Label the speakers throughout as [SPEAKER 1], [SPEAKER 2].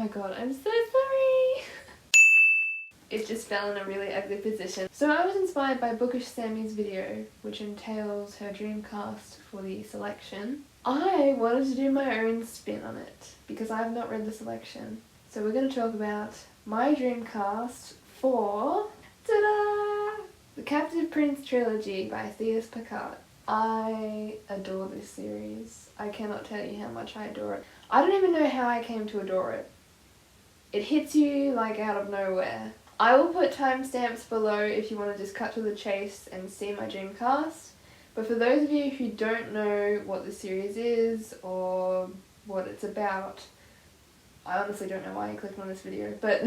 [SPEAKER 1] my god, I'm so sorry. It just fell in a really ugly position. So I was inspired by Bookish Sammy's video, which entails her dream cast for the selection. I wanted to do my own spin on it, because I have not read the selection. So we're going to talk about my dream cast for... ta-da! The Captive Prince Trilogy by Thias Packard. I adore this series. I cannot tell you how much I adore it. I don't even know how I came to adore it. It hits you like out of nowhere. I will put timestamps below if you want to just cut to the chase and see my dream cast. But for those of you who don't know what the series is or what it's about, I honestly don't know why you clicked on this video, but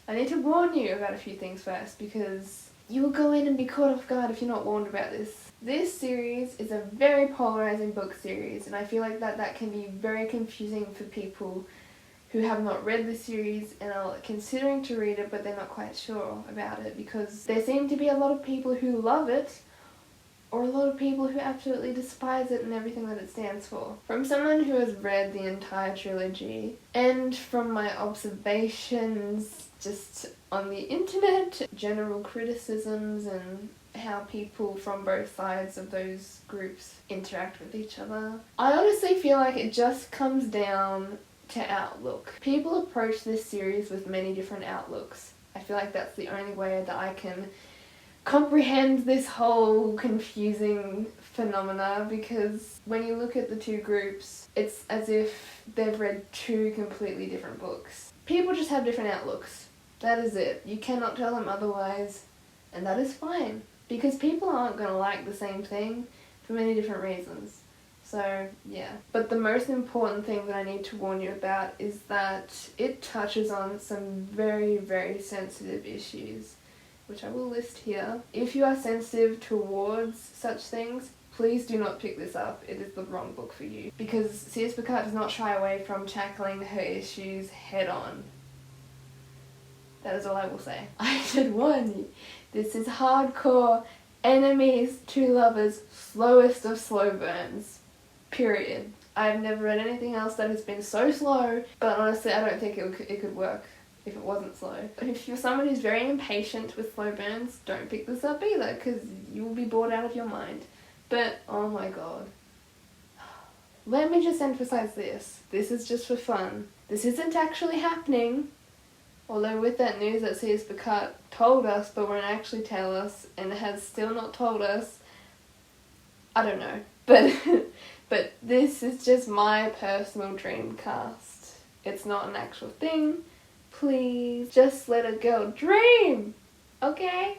[SPEAKER 1] I need to warn you about a few things first, because you will go in and be caught off guard if you're not warned about this. This series is a very polarizing book series, and I feel like that can be very confusing for people who have not read the series and are considering to read it but they're not quite sure about it, because there seem to be a lot of people who love it or a lot of people who absolutely despise it and everything that it stands for. From someone who has read the entire trilogy, and from my observations just on the internet, general criticisms and how people from both sides of those groups interact with each other, I honestly feel like it just comes down to outlook. People approach this series with many different outlooks. I feel like that's the only way that I can comprehend this whole confusing phenomena, because when you look at the two groups, it's as if they've read two completely different books. People just have different outlooks. That is it. You cannot tell them otherwise, and that is fine, because people aren't going to like the same thing for many different reasons. So, yeah. But the most important thing that I need to warn you about is that it touches on some very, very sensitive issues, which I will list here. If you are sensitive towards such things, please do not pick this up. It is the wrong book for you. Because Thias Packard does not shy away from tackling her issues head on. That is all I will say. I should warn you. This is hardcore, enemies to lovers, slowest of slow burns. Period. I've never read anything else that has been so slow, but honestly I don't think it could work if it wasn't slow. If you're someone who's very impatient with slow burns, don't pick this up either, because you will be bored out of your mind. But oh my god. Let me just emphasize this. This is just for fun. This isn't actually happening. Although with that news that Thias Packard told us but won't actually tell us and has still not told us, I don't know. But this is just my personal dream cast. It's not an actual thing. Please, just let a girl dream, okay?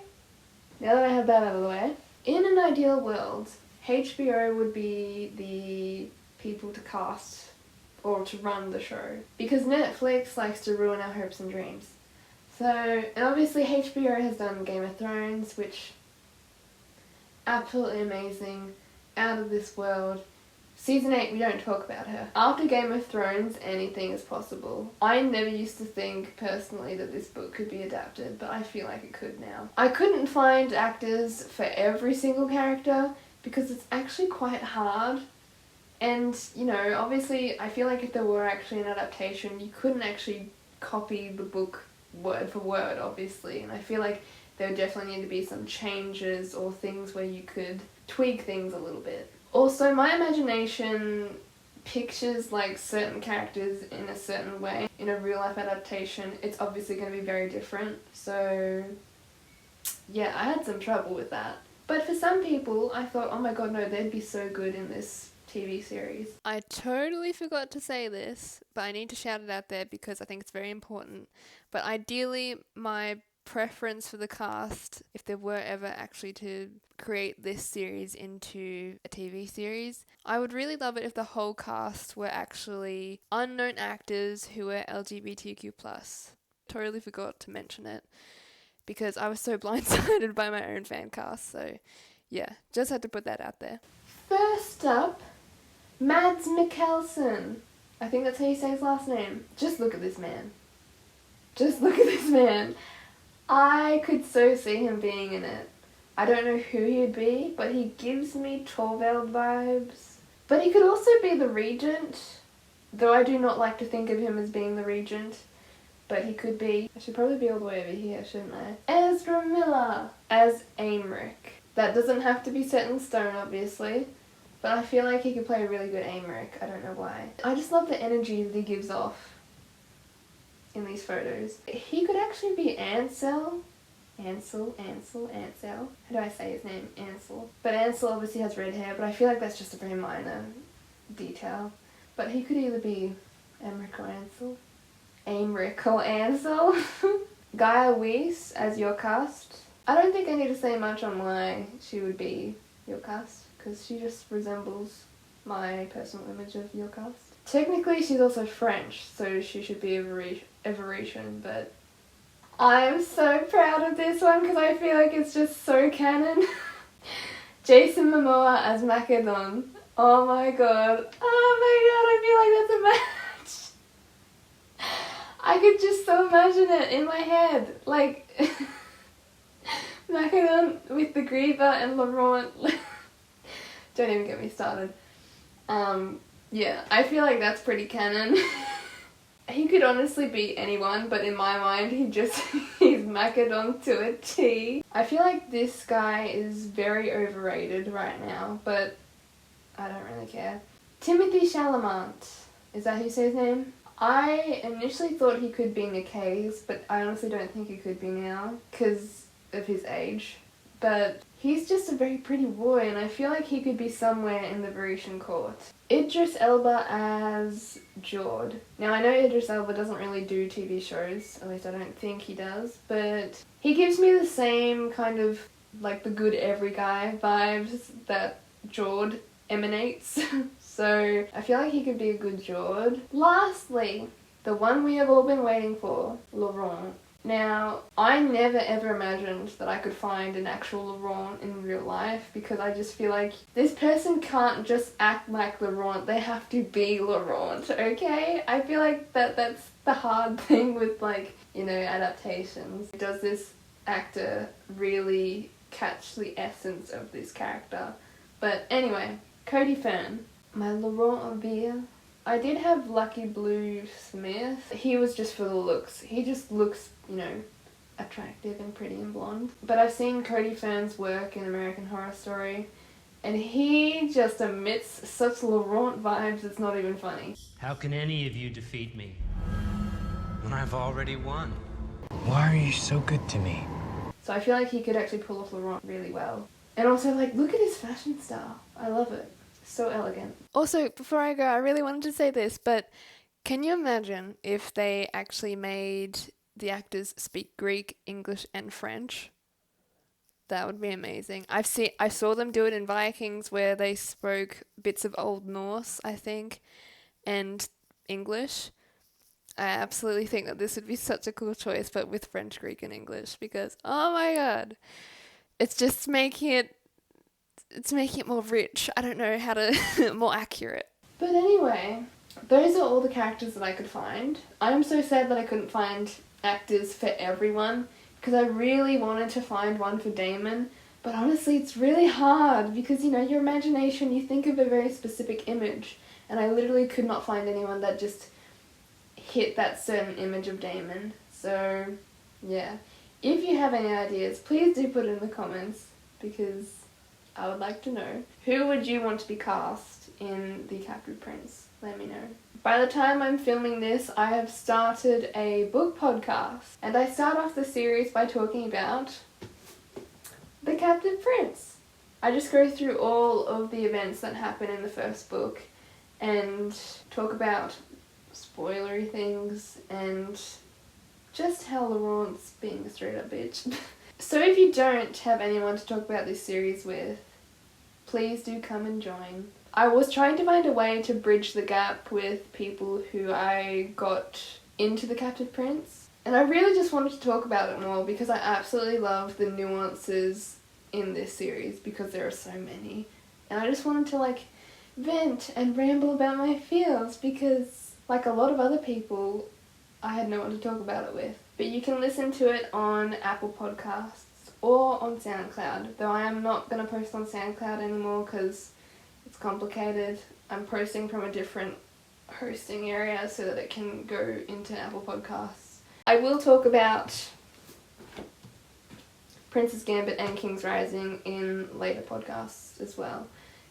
[SPEAKER 1] Now that I have that out of the way, in an ideal world, HBO would be the people to cast or to run the show, because Netflix likes to ruin our hopes and dreams. So, and obviously HBO has done Game of Thrones, which absolutely amazing, out of this world. Season 8, we don't talk about her. After Game of Thrones, anything is possible. I never used to think, personally, that this book could be adapted, but I feel like it could now. I couldn't find actors for every single character, because it's actually quite hard. And, you know, obviously, I feel like if there were actually an adaptation, you couldn't actually copy the book word for word, obviously. And I feel like there would definitely need to be some changes or things where you could tweak things a little bit. Also, my imagination pictures like certain characters in a certain way. In a real life adaptation, it's obviously going to be very different. So, yeah, I had some trouble with that. But for some people, I thought, oh my god, no, they'd be so good in this TV series. I totally forgot to say this, but I need to shout it out there because I think it's very important. But ideally, my preference for the cast, if there were ever actually to create this series into a TV series, I would really love it if the whole cast were actually unknown actors who were LGBTQ+. Totally forgot to mention it because I was so blindsided by my own fan cast, so yeah, just had to put that out there. First up, Mads Mikkelsen. I think that's how you say his last name. Just look at this man. Just look at this man. I could so see him being in it. I don't know who he'd be, but he gives me Torvald vibes. But he could also be the Regent, though I do not like to think of him as being the Regent. but he could be. I should probably be all the way over here, shouldn't I? Ezra Miller as Aymeric. That doesn't have to be set in stone, obviously, but I feel like he could play a really good Aymeric. I don't know why. I just love the energy that he gives off in these photos. He could actually be Ansel. Ansel. How do I say his name? Ansel. But Ansel obviously has red hair, but I feel like that's just a very minor detail. But he could either be Aymeric or Ansel. Aymeric or Ansel. Gaia Weiss as Yocast. I don't think I need to say much on why she would be Yocast, because she just resembles my personal image of Yocast. Technically she's also French, so she should be Evaretian, but I'm so proud of this one because I feel like it's just so canon. Jason Momoa as Macedon. Oh my god. I feel like that's a match. I could just so imagine it in my head. Like, Macedon with the Griever and Laurent. Don't even get me started. Yeah, I feel like that's pretty canon. He could honestly be anyone, but in my mind, he's Macedon to a T. I feel like this guy is very overrated right now, but I don't really care. Timothy Chalamet. Is that how you say his name? I initially thought he could be Nicaise, but I honestly don't think he could be now, because of his age. But he's just a very pretty boy, and I feel like he could be somewhere in the Venetian court. Idris Elba as Jord. Now I know Idris Elba doesn't really do TV shows, at least I don't think he does, but he gives me the same kind of like the good every guy vibes that Jord emanates. So I feel like he could be a good Jord. Lastly, the one we have all been waiting for, Laurent. Now, I never ever imagined that I could find an actual Laurent in real life, because I just feel like this person can't just act like Laurent, they have to be Laurent, okay? I feel like that's the hard thing with, like, you know, adaptations. Does this actor really catch the essence of this character? But anyway, Cody Fern, my Laurent Olivier. I did have Lucky Blue Smith. He was just for the looks. He just looks, you know, attractive and pretty and blonde. But I've seen Cody Fern's work in American Horror Story, and he just emits such Laurent vibes, it's not even funny.
[SPEAKER 2] How can any of you defeat me when I've already won?
[SPEAKER 3] Why are you so good to me?
[SPEAKER 1] So I feel like he could actually pull off Laurent really well. And also, like, look at his fashion style. I love it. So elegant. Also, before I go, I really wanted to say this, but can you imagine if they actually made the actors speak Greek, English, and French? That would be amazing. I saw them do it in Vikings, where they spoke bits of Old Norse, I think, and English. I absolutely think that this would be such a cool choice, but with French, Greek, and English, because, oh my god, it's just making it more rich. I don't know how to... more accurate. But anyway, those are all the characters that I could find. I'm so sad that I couldn't find actors for everyone, because I really wanted to find one for Damon, but honestly it's really hard, because, you know, your imagination, you think of a very specific image, and I literally could not find anyone that just hit that certain image of Damon. So yeah, if you have any ideas, please do put it in the comments, because I would like to know. Who would you want to be cast in The Captive Prince? Let me know. By the time I'm filming this, I have started a book podcast, and I start off the series by talking about The Captive Prince. I just go through all of the events that happen in the first book and talk about spoilery things and just how Laurent's being a straight up bitch. So if you don't have anyone to talk about this series with, please do come and join. I was trying to find a way to bridge the gap with people who I got into The Captive Prince, and I really just wanted to talk about it more, because I absolutely love the nuances in this series, because there are so many, and I just wanted to, like, vent and ramble about my feels, because, like a lot of other people, I had no one to talk about it with. But you can listen to it on Apple Podcasts or on SoundCloud, though I am not going to post on SoundCloud anymore because it's complicated. I'm posting from a different hosting area so that it can go into Apple Podcasts. I will talk about Princess Gambit and King's Rising in later podcasts as well,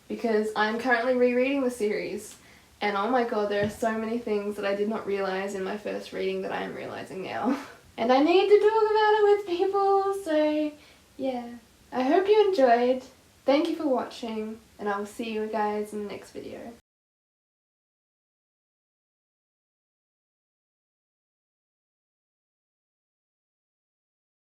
[SPEAKER 1] because I'm currently rereading the series, and oh my god, there are so many things that I did not realise in my first reading that I am realising now. And I need to talk about it with people, so yeah. I hope you enjoyed. Thank you for watching, and I will see you guys in the next video.